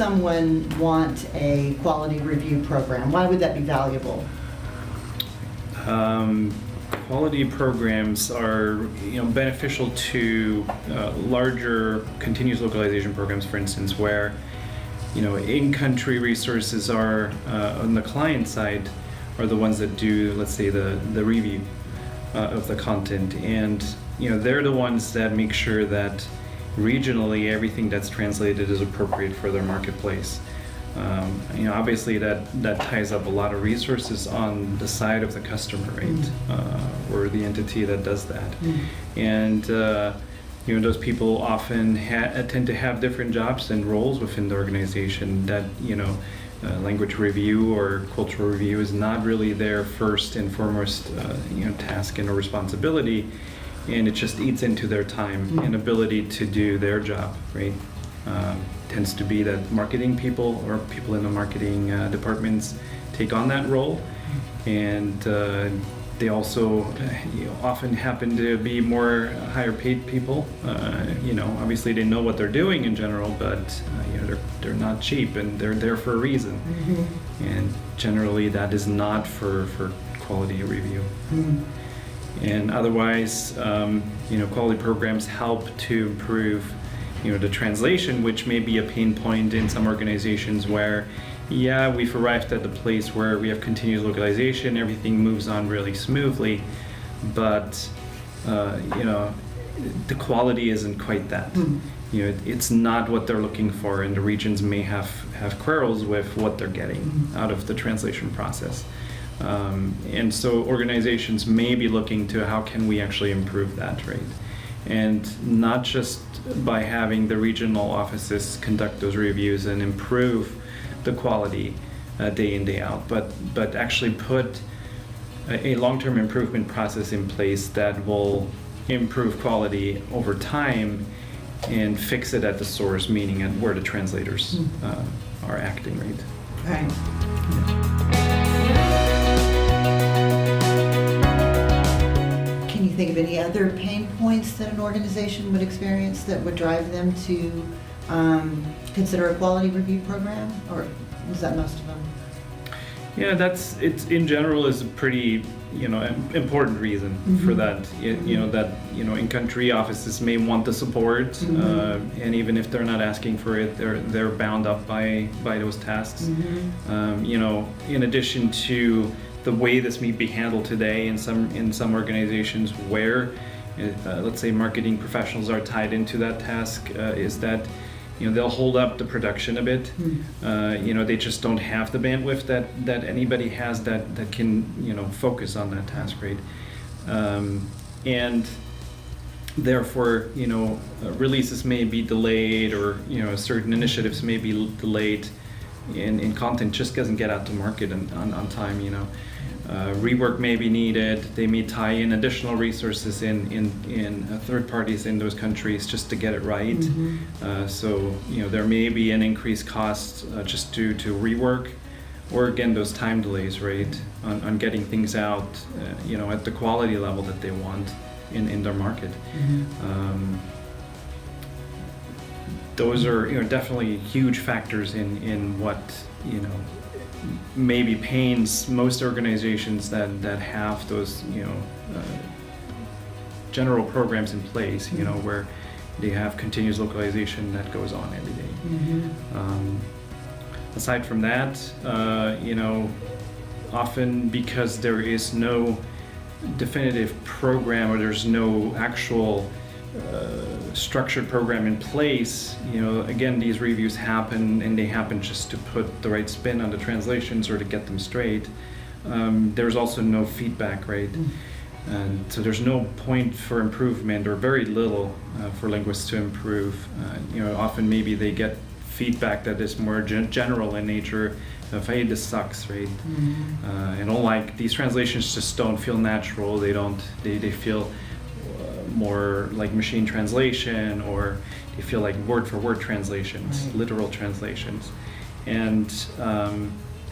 someone want a quality review program? Why would that be valuable? Quality programs are, beneficial to larger continuous localization programs, for instance, where, in-country resources are on the client side are the ones that do, let's say, the review of the content, and they're the ones that make sure that regionally everything that's translated is appropriate for their marketplace. Obviously that ties up a lot of resources on the side of the customer, right? Or the entity that does that. And those people often tend to have different jobs and roles within the organization that, language review or cultural review is not really their first and foremost, task and or responsibility, and it just eats into their time and ability to do their job, right? Tends to be that marketing people or people in the marketing departments take on that role, and they also often happen to be more higher paid people. Obviously they know what they're doing in general, but they're not cheap, and they're there for a reason. And generally that is not for quality review. And otherwise, quality programs help to improve the translation, which may be a pain point in some organizations where, we've arrived at the place where we have continuous localization, everything moves on really smoothly, but the quality isn't quite that. It's not what they're looking for, and the regions may have quarrels with what they're getting out of the translation process. And so organizations may be looking to how can we actually improve that, right? And not just by having the regional offices conduct those reviews and improve the quality day in, day out, but actually put a long-term improvement process in place that will improve quality over time and fix it at the source, meaning at where the translators are acting, right? Right. Can you think of any other pain points that an organization would experience that would drive them to consider a quality review program, or is that most of them? Yeah, it's in general is a pretty important reason for that. In-country offices may want the support, and even if they're not asking for it, they're bound up by those tasks. In addition to the way this may be handled today in some organizations where, let's say, marketing professionals are tied into that task, is that they'll hold up the production a bit. They just don't have the bandwidth that anybody has that can focus on that task, right? And therefore, releases may be delayed, or certain initiatives may be delayed, and content just doesn't get out to market on time. Rework may be needed. They may tie in additional resources in third parties in those countries just to get it right. So there may be an increased cost just due to rework, or again those time delays, right, on getting things out at the quality level that they want in their market. Those are definitely huge factors in what maybe pains most organizations that have those general programs in place, where they have continuous localization that goes on every day. Aside from that, often because there is no definitive program, or there's no actual structured program in place, again, these reviews happen, and they happen just to put the right spin on the translations or to get them straight. There's also no feedback, right? And so there's no point for improvement, or very little for linguists to improve. Often maybe they get feedback that is more general in nature of, hey, this sucks, right? These translations just don't feel natural. They feel more like machine translation, or they feel like word-for-word translations, right, literal translations. And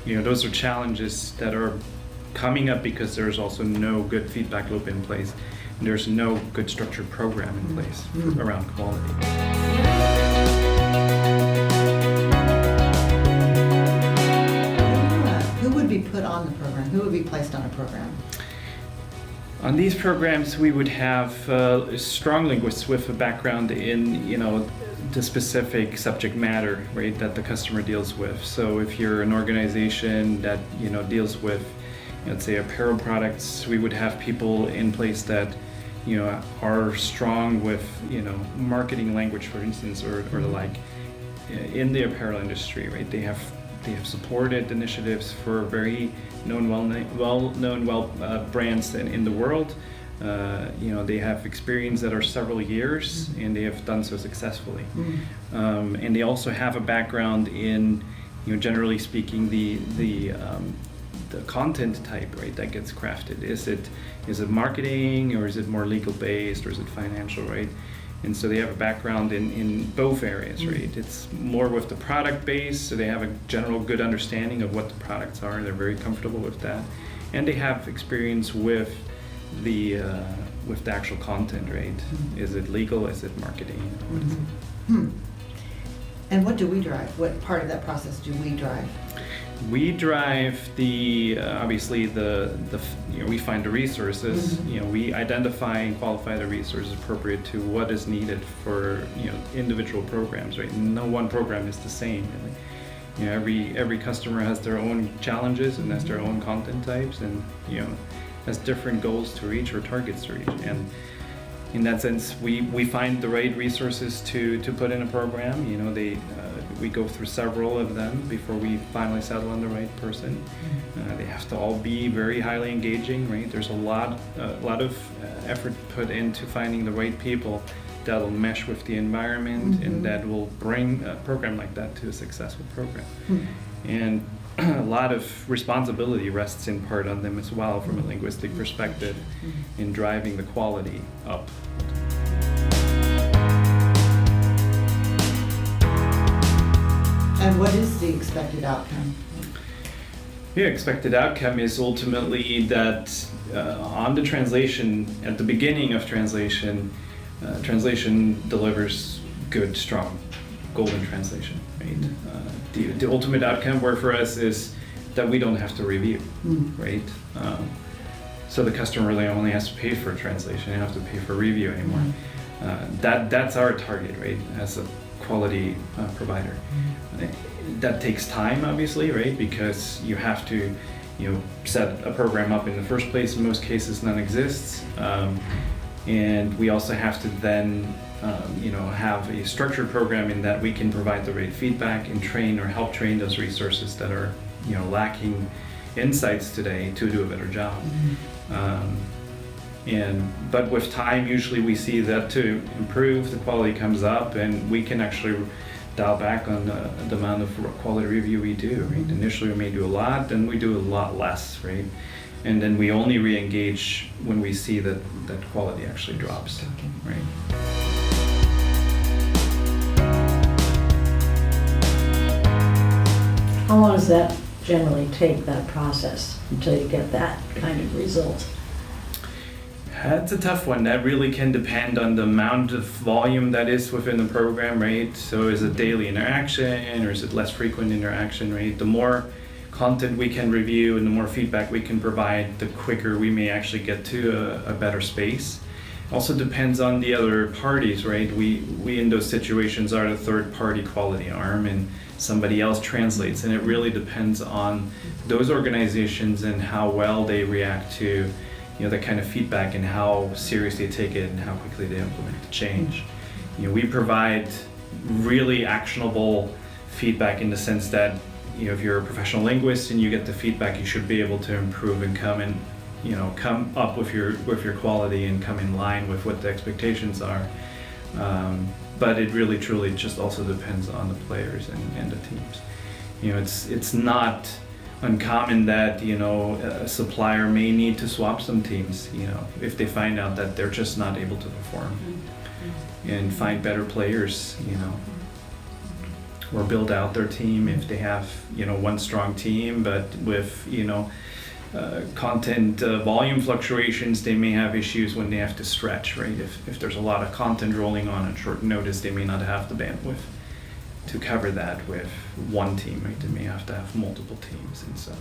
those are challenges that are coming up because there's also no good feedback loop in place. And there's no good structured program in place around quality. on the program? Who would be placed on a program? On these programs, we would have strong linguists with a background in, the specific subject matter, right, that the customer deals with. So if you're an organization that, deals with, let's say, apparel products, we would have people in place that, are strong with, marketing language, for instance, or the like, in the apparel industry, right? They have supported initiatives for very well-known brands in the world. They have experience that are several years, and they have done so successfully. And they also have a background in, generally speaking, the content type, right, that gets crafted. Is it marketing, or is it more legal based, or is it financial, right? And so they have a background in both areas, right? It's more with the product base, so they have a general good understanding of what the products are. They're very comfortable with that, and they have experience with the actual content, right? Is it legal? Is it marketing? What is it? And what do we drive? What part of that process do we drive? We drive obviously we find the resources. We identify and qualify the resources appropriate to what is needed for individual programs, right? No one program is the same, really. Every customer has their own challenges and has their own content types, and has different goals to reach or targets to reach. And in that sense, we find the right resources to put in a program. We go through several of them before we finally settle on the right person. They have to all be very highly engaging, right? There's a lot of effort put into finding the right people that'll mesh with the environment and that will bring a program like that to a successful program. And a lot of responsibility rests in part on them as well, from a linguistic perspective, in driving the quality up. And what is the expected outcome? The expected outcome is ultimately that on the translation, at the beginning of translation, translation delivers good, strong, golden translation, right? The ultimate outcome for us is that we don't have to review, right? So the customer really only has to pay for a translation; they don't have to pay for review anymore. That's our target, right? As a quality provider. That takes time, obviously, right? Because you have to, set a program up in the first place. In most cases, none exists, and we also have to then, have a structured program in that we can provide the right feedback and train or help train those resources that are, lacking insights today to do a better job. But with time, usually we see that to improve, the quality comes up, and we can actually dial back on the amount of quality review we do, right? Initially we may do a lot, then we do a lot less, right? And then we only re-engage when we see that quality actually drops, right? How long does that generally take, that process, until you get that kind of result? That's a tough one. That really can depend on the amount of volume that is within the program, right? So is it daily interaction, or is it less frequent interaction, right? The more content we can review and the more feedback we can provide, the quicker we may actually get to a better space. Also depends on the other parties, right? We in those situations are the third party quality arm, and somebody else translates, and it really depends on those organizations and how well they react to that kind of feedback, and how serious they take it and how quickly they implement the change. We provide really actionable feedback in the sense that if you're a professional linguist and you get the feedback, you should be able to improve and come up with your quality and come in line with what the expectations are. But it really truly just also depends on the players and the teams. It's not uncommon that a supplier may need to swap some teams if they find out that they're just not able to perform, and find better players, or build out their team if they have one strong team, but with content volume fluctuations, they may have issues when they have to stretch, right? If there's a lot of content rolling on at short notice, they may not have the bandwidth to cover that with one team, right? They may have to have multiple teams, and so.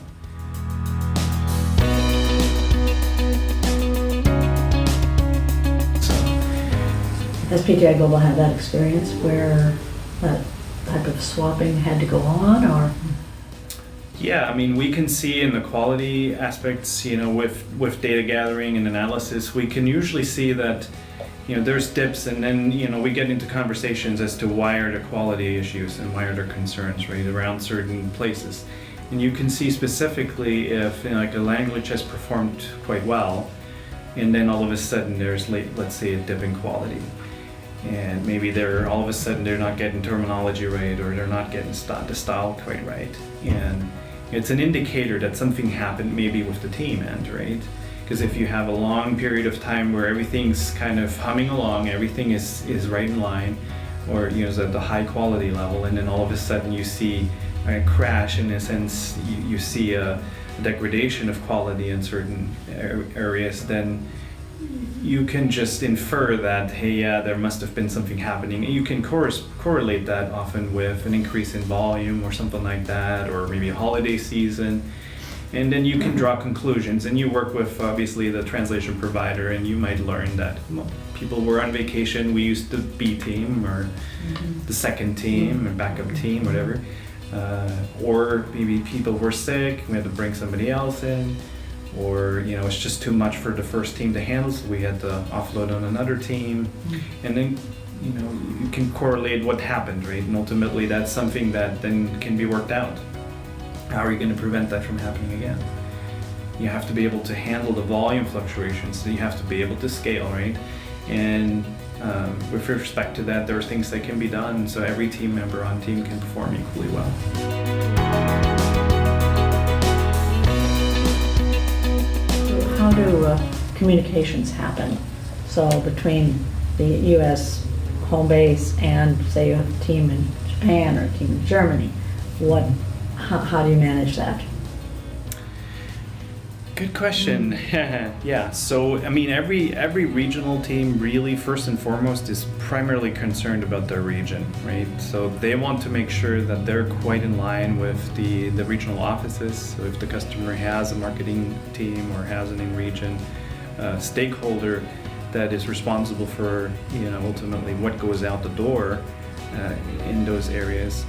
PTIGlobal have that experience where that type of swapping had to go on, or? Yeah, I mean, we can see in the quality aspects, with data gathering and analysis, we can usually see that, there's dips, and then, we get into conversations as to why are there quality issues and why are there concerns, right, around certain places. And you can see specifically if, like a language has performed quite well, and then all of a sudden there's, let's say, a dip in quality. And maybe all of a sudden they're not getting terminology right, or they're not getting the style quite right. And it's an indicator that something happened maybe with the team end, right? Because if you have a long period of time where everything's kind of humming along, everything is right in line, or is at the high quality level, and then all of a sudden you see a crash, in a sense, you see a degradation of quality in certain areas, then you can just infer that, hey, yeah, there must have been something happening. You can correlate that often with an increase in volume or something like that, or maybe a holiday season. And then you can draw conclusions, and you work with, obviously, the translation provider, and you might learn that people were on vacation, we used the B team, or the second team, or backup team, whatever. Or maybe people were sick, we had to bring somebody else in. Or it's just too much for the first team to handle, so we had to offload on another team. And then you can correlate what happened, right? And ultimately that's something that then can be worked out. How are you going to prevent that from happening again? You have to be able to handle the volume fluctuations, so you have to be able to scale, right? And with respect to that, there are things that can be done so every team member on team can perform equally well. How do communications happen? So between the U.S. home base and, say, you have a team in Japan or a team in Germany, how do you manage that? Good question. Yeah, so I mean, every regional team really, first and foremost, is primarily concerned about their region, right? So they want to make sure that they're quite in line with the regional offices. So if the customer has a marketing team or has an in-region stakeholder that is responsible for, ultimately what goes out the door in those areas,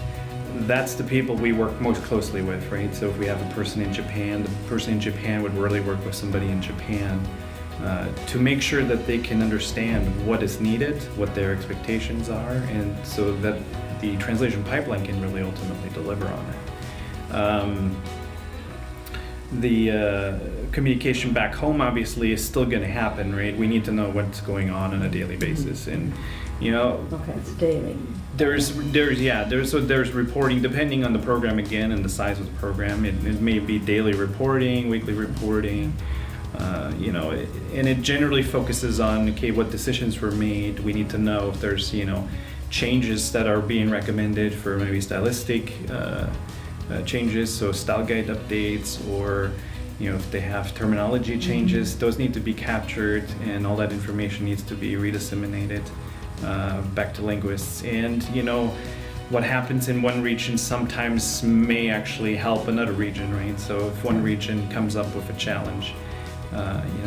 that's the people we work most closely with, right? So if we have a person in Japan, the person in Japan would really work with somebody in Japan to make sure that they can understand what is needed, what their expectations are, and so that the translation pipeline can really ultimately deliver on it. The communication back home obviously is still going to happen, right? We need to know what's going on a daily basis, and Okay, it's daily. There's reporting depending on the program again and the size of the program. It may be daily reporting, weekly reporting, and it generally focuses on, okay, what decisions were made. We need to know if there's changes that are being recommended for maybe stylistic changes, so style guide updates, or if they have terminology changes, those need to be captured, and all that information needs to be redisseminated back to linguists. And what happens in one region sometimes may actually help another region, right? So if one region comes up with a challenge,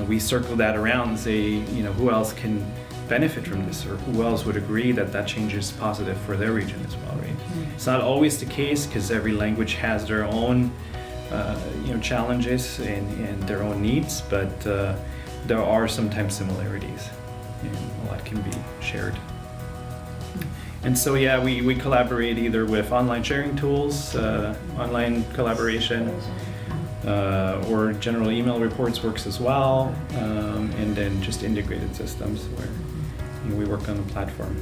we circle that around and say, who else can benefit from this, or who else would agree that change is positive for their region as well, right? It's not always the case, because every language has their own challenges and their own needs, but there are sometimes similarities, and a lot can be shared. And so we collaborate either with online sharing tools, online collaboration, or general email reports works as well, and then just integrated systems where we work on the platform.